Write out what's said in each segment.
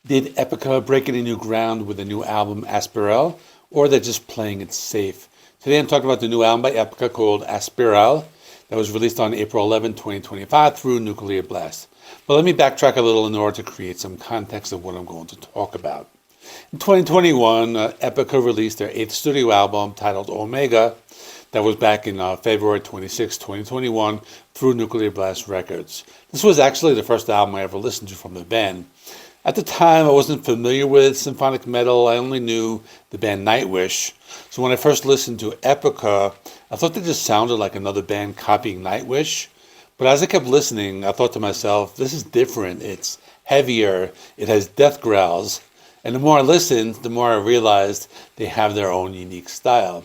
Did Epica break any new ground with the new album Aspiral, or they're just playing it safe? Today I'm talking about the new album by Epica called Aspiral that was released on April 11, 2025 through Nuclear Blast. But let me backtrack a little in order to create some context of what I'm going to talk about. In 2021, Epica released their 8th studio album titled Omega that was back in February 26, 2021 through Nuclear Blast Records. This was actually the first album I ever listened to from the band. At the time, I wasn't familiar with symphonic metal. I only knew the band Nightwish. So when I first listened to Epica, I thought they just sounded like another band copying Nightwish. But as I kept listening, I thought to myself, this is different. It's heavier. It has death growls. And the more I listened, the more I realized they have their own unique style.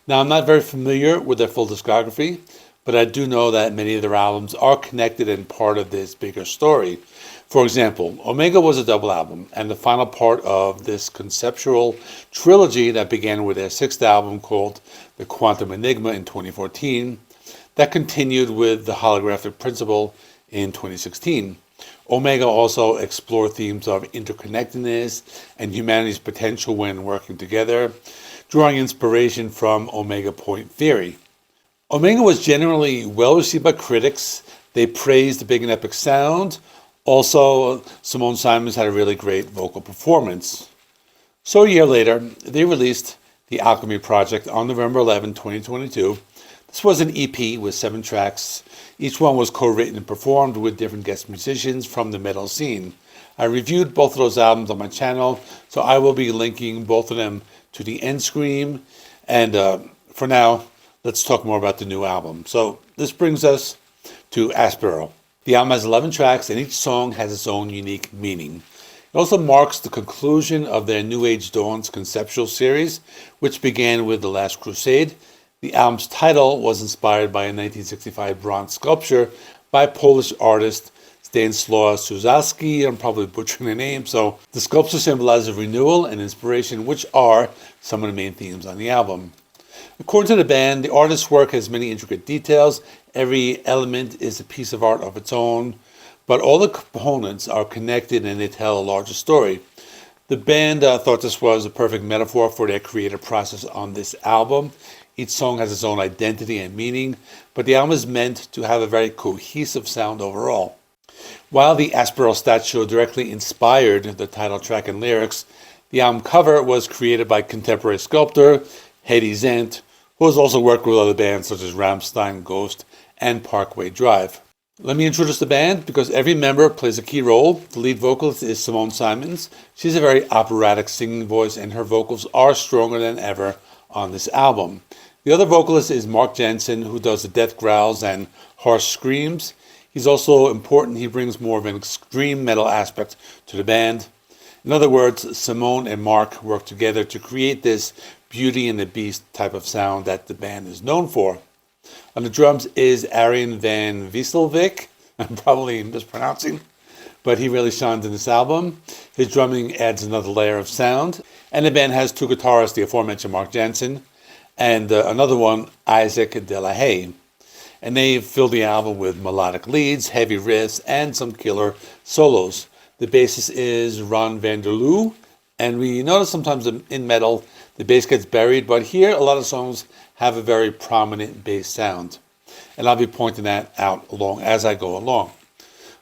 Now, I'm not very familiar with their full discography, but I do know that many of their albums are connected and part of this bigger story. For example, Omega was a double album, and the final part of this conceptual trilogy that began with their 6th album called The Quantum Enigma in 2014, that continued with The Holographic Principle in 2016. Omega also explored themes of interconnectedness and humanity's potential when working together, drawing inspiration from Omega Point theory. Omega was generally well received by critics. They praised the big and epic sound. Also, Simone Simons had a really great vocal performance. So a year later, they released The Alchemy Project on November 11, 2022. This was an EP with 7 tracks. Each one was co-written and performed with different guest musicians from the metal scene. I reviewed both of those albums on my channel, so I will be linking both of them to the end screen. And for now, let's talk more about the new album. So this brings us to Aspiral. The album has 11 tracks, and each song has its own unique meaning. It also marks the conclusion of their New Age Dawn's conceptual series, which began with The Last Crusade. The album's title was inspired by a 1965 bronze sculpture by Polish artist Stanislaw Suszalski. I'm probably butchering the name. So the sculpture symbolizes renewal and inspiration, which are some of the main themes on the album. According to the band, the artist's work has many intricate details. Every element is a piece of art of its own, but all the components are connected and they tell a larger story. The band thought this was a perfect metaphor for their creative process on this album. Each song has its own identity and meaning, but the album is meant to have a very cohesive sound overall. While the Aspiral statue directly inspired the title track and lyrics, the album cover was created by contemporary sculptor Hedy Zent, who has also worked with other bands such as Rammstein, Ghost, and Parkway Drive. Let me introduce the band because every member plays a key role. The lead vocalist is Simone Simons. She's a very operatic singing voice, and her vocals are stronger than ever on this album. The other vocalist is Mark Jensen, who does the death growls and harsh screams. He's also important. He brings more of an extreme metal aspect to the band. In other words, Simone and Mark work together to create this Beauty and the Beast type of sound that the band is known for. On the drums is Arjen van Wieselvik. I'm probably mispronouncing, but he really shines in this album. His drumming adds another layer of sound. And the band has 2 guitarists, the aforementioned Mark Jensen, and another one, Isaac De La Haye. And they fill the album with melodic leads, heavy riffs, and some killer solos. The bassist is Ron van der Loo, and we notice sometimes in metal the bass gets buried, but here a lot of songs have a very prominent bass sound. And I'll be pointing that out as I go along.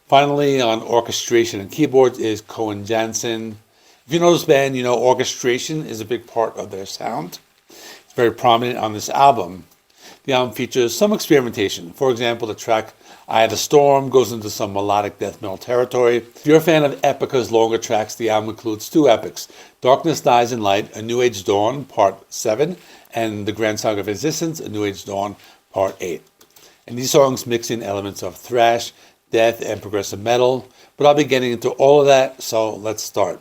Finally, on orchestration and keyboards is Cohen Jansen. If you know this band, you know orchestration is a big part of their sound. It's very prominent on this album. The album features some experimentation. For example, the track Eye of the Storm goes into some melodic death metal territory. If you're a fan of Epica's longer tracks, the album includes 2 epics, Darkness Dies in Light, A New Age Dawn, Part 7, and The Grand Saga of Existence, A New Age Dawn, Part 8. And these songs mix in elements of thrash, death, and progressive metal, but I'll be getting into all of that, so let's start.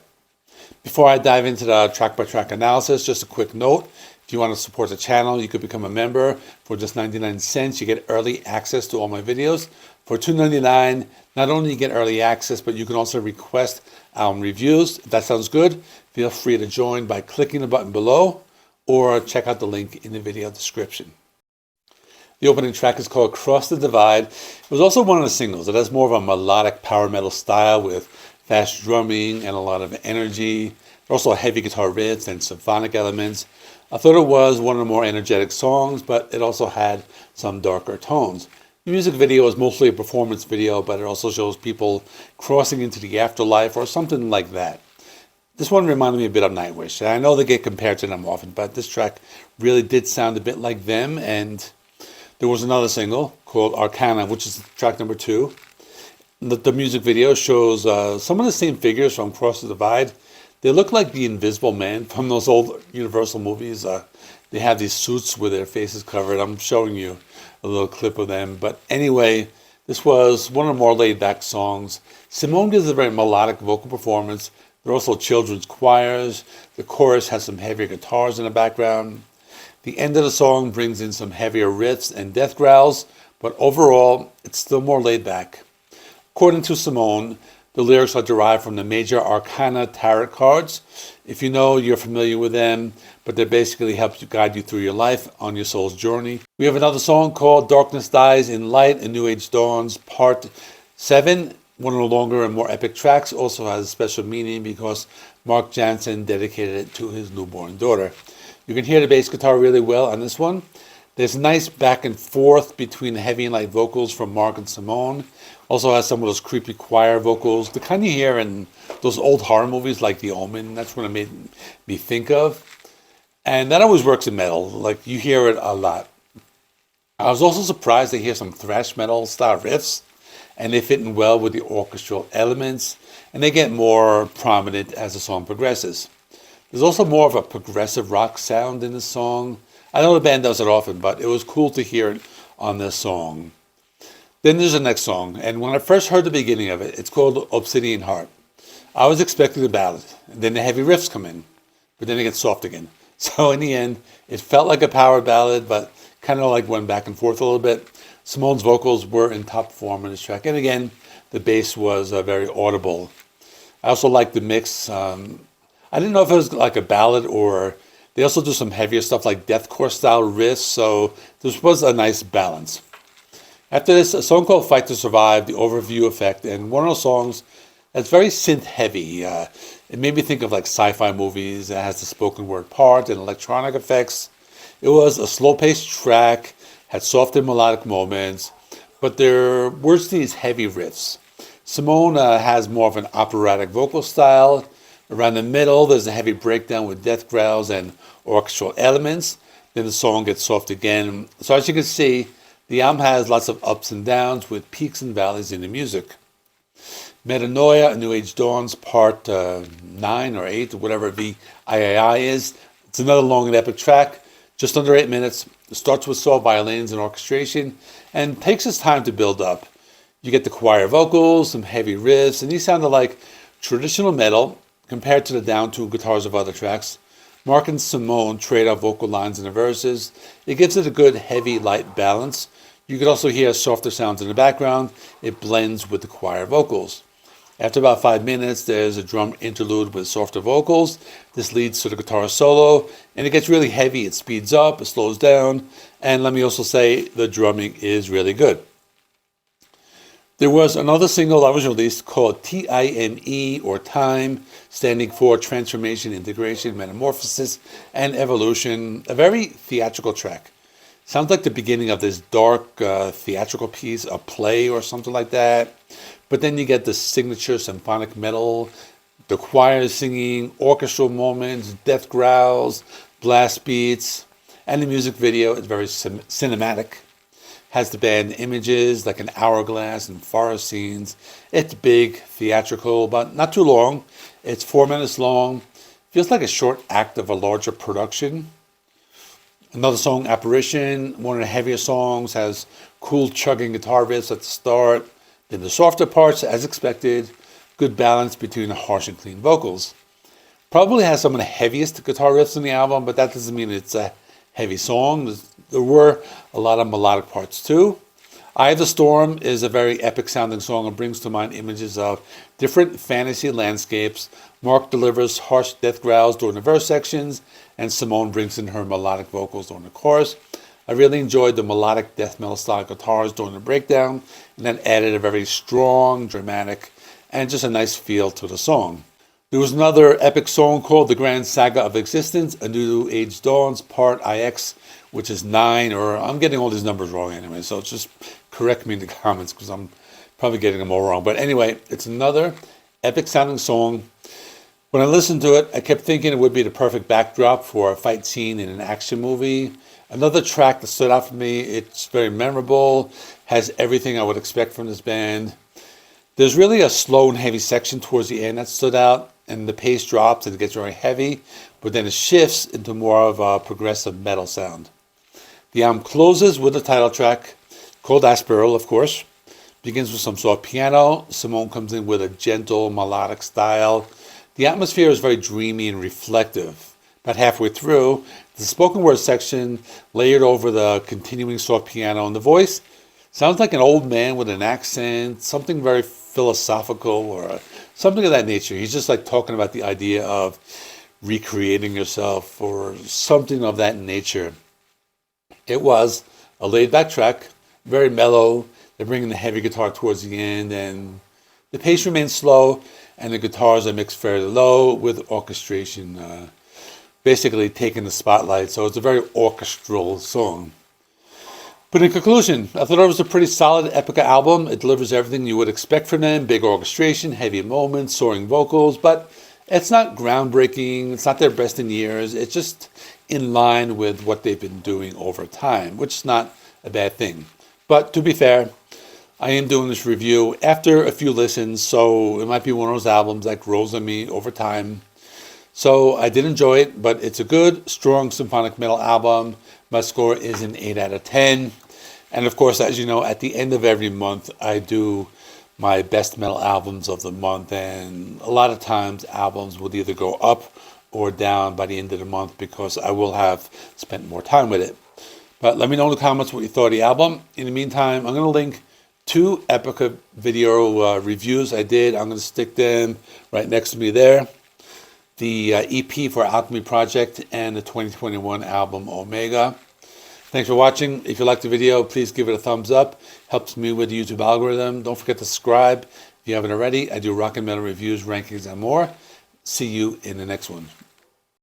Before I dive into the track-by-track analysis, just a quick note. If you want to support the channel, you could become a member. For just 99 cents, you get early access to all my videos. For $2.99, not only you get early access, but you can also request album reviews. If that sounds good, feel free to join by clicking the button below or check out the link in the video description. The opening track is called Cross the Divide. It was also one of the singles. It has more of a melodic power metal style with fast drumming and a lot of energy. Also heavy guitar riffs and symphonic elements. I thought it was one of the more energetic songs, but it also had some darker tones. The music video is mostly a performance video, but it also shows people crossing into the afterlife or something like that. This one reminded me a bit of Nightwish. I know they get compared to them often, but this track really did sound a bit like them. And there was another single called Arcana, which is track number 2. The music video shows some of the same figures from Cross the Divide. They look like the Invisible Man from those old Universal movies. They have these suits with their faces covered. I'm showing you a little clip of them. But anyway, this was one of the more laid-back songs. Simone gives a very melodic vocal performance. There are also children's choirs. The chorus has some heavier guitars in the background. The end of the song brings in some heavier riffs and death growls, but overall, it's still more laid-back. According to Simone, the lyrics are derived from the major arcana tarot cards. If you know, you're familiar with them, but they basically help you guide you through your life on your soul's journey. We have another song called Darkness Dies in Light and New Age Dawns, Part 7. One of the longer and more epic tracks, also has a special meaning because Mark Jansen dedicated it to his newborn daughter. You can hear the bass guitar really well on this one. There's nice back and forth between the heavy and light vocals from Mark and Simone. Also has some of those creepy choir vocals, the kind you hear in those old horror movies like The Omen. That's what it made me think of. And that always works in metal. Like, you hear it a lot. I was also surprised to hear some thrash metal style riffs, and they fit in well with the orchestral elements, and they get more prominent as the song progresses. There's also more of a progressive rock sound in the song. I know the band does it often, but it was cool to hear it on this song. Then there's the next song, and when I first heard the beginning of it, it's called Obsidian Heart. I was expecting a ballad, and then the heavy riffs come in, but then it gets soft again. So in the end, it felt like a power ballad, but kind of like went back and forth a little bit. Simone's vocals were in top form in this track, and again, the bass was very audible. I also liked the mix. I didn't know if it was like a ballad or they also do some heavier stuff like deathcore style riffs, so this was a nice balance. After this, a song called Fight to Survive, the overview effect, and one of those songs that's very synth heavy. It made me think of like sci-fi movies. It has the spoken word part and electronic effects. It was a slow-paced track, had soft and melodic moments, but there were these heavy riffs. Simone has more of an operatic vocal style. Around the middle, there's a heavy breakdown with death growls and orchestral elements. Then the song gets soft again. So as you can see, the album has lots of ups and downs with peaks and valleys in the music. Metanoia, A New Age Dawns, Part 9 or 8, whatever VIII is. It's another long and epic track, just under 8 minutes. It starts with soft violins and orchestration and takes its time to build up. You get the choir vocals, some heavy riffs, and these sounded like traditional metal compared to the down-tuned guitars of other tracks. Mark and Simone trade off vocal lines in the verses. It gives it a good heavy, light balance. You could also hear softer sounds in the background. It blends with the choir vocals. After about 5 minutes, there's a drum interlude with softer vocals. This leads to the guitar solo, and it gets really heavy. It speeds up, it slows down, and let me also say the drumming is really good. There was another single that was released called TIME, or Time, standing for Transformation, Integration, Metamorphosis, and Evolution. A very theatrical track. Sounds like the beginning of this dark theatrical piece, a play or something like that. But then you get the signature symphonic metal, the choir singing, orchestral moments, death growls, blast beats, and the music video is very cinematic. Has the band images like an hourglass and forest scenes. It's big, theatrical, but not too long. It's 4 minutes long. Feels like a short act of a larger production. Another song, Apparition, one of the heavier songs, has cool chugging guitar riffs at the start. Then the softer parts, as expected. Good balance between the harsh and clean vocals. Probably has some of the heaviest guitar riffs in the album, but that doesn't mean it's a heavy song. There were a lot of melodic parts too. Eye of the Storm is a very epic sounding song and brings to mind images of different fantasy landscapes. Mark delivers harsh death growls during the verse sections, and Simone brings in her melodic vocals during the chorus. I really enjoyed the melodic death metal style guitars during the breakdown, and then added a very strong, dramatic, and just a nice feel to the song. There was another epic song called The Grand Saga of Existence, A New Age Dawns, Part IX, which is 9, or I'm getting all these numbers wrong anyway, so just correct me in the comments because I'm probably getting them all wrong. But anyway, it's another epic sounding song. When I listened to it, I kept thinking it would be the perfect backdrop for a fight scene in an action movie. Another track that stood out for me, it's very memorable, has everything I would expect from this band. There's really a slow and heavy section towards the end that stood out, and the pace drops and it gets very heavy, but then it shifts into more of a progressive metal sound. The album closes with the title track, called Aspiral, of course. Begins with some soft piano. Simone comes in with a gentle melodic style. The atmosphere is very dreamy and reflective. About halfway through, the spoken word section layered over the continuing soft piano, and the voice sounds like an old man with an accent, something very philosophical or something of that nature. He's just like talking about the idea of recreating yourself or something of that nature. It was a laid-back track, very mellow. They're bringing the heavy guitar towards the end, and the pace remains slow, and the guitars are mixed fairly low with orchestration basically taking the spotlight. So it's a very orchestral song. But in conclusion, I thought it was a pretty solid Epica album. It delivers everything you would expect from them. Big orchestration, heavy moments, soaring vocals, but it's not groundbreaking. It's not their best in years. It's just in line with what they've been doing over time, which is not a bad thing. But to be fair, I am doing this review after a few listens, so it might be one of those albums that grows on me over time. So I did enjoy it, but it's a good, strong symphonic metal album. My score is an 8 out of 10. And of course, as you know, at the end of every month, I do my best metal albums of the month. And a lot of times, albums will either go up or down by the end of the month because I will have spent more time with it. But let me know in the comments what you thought of the album. In the meantime, I'm going to link 2 Epica video reviews I did. I'm going to stick them right next to me there. The EP for Alchemy Project and the 2021 album Omega. Thanks for watching. If you liked the video, please give it a thumbs up. Helps me with the YouTube algorithm. Don't forget to subscribe if you haven't already. I do rock and metal reviews, rankings, and more. See you in the next one.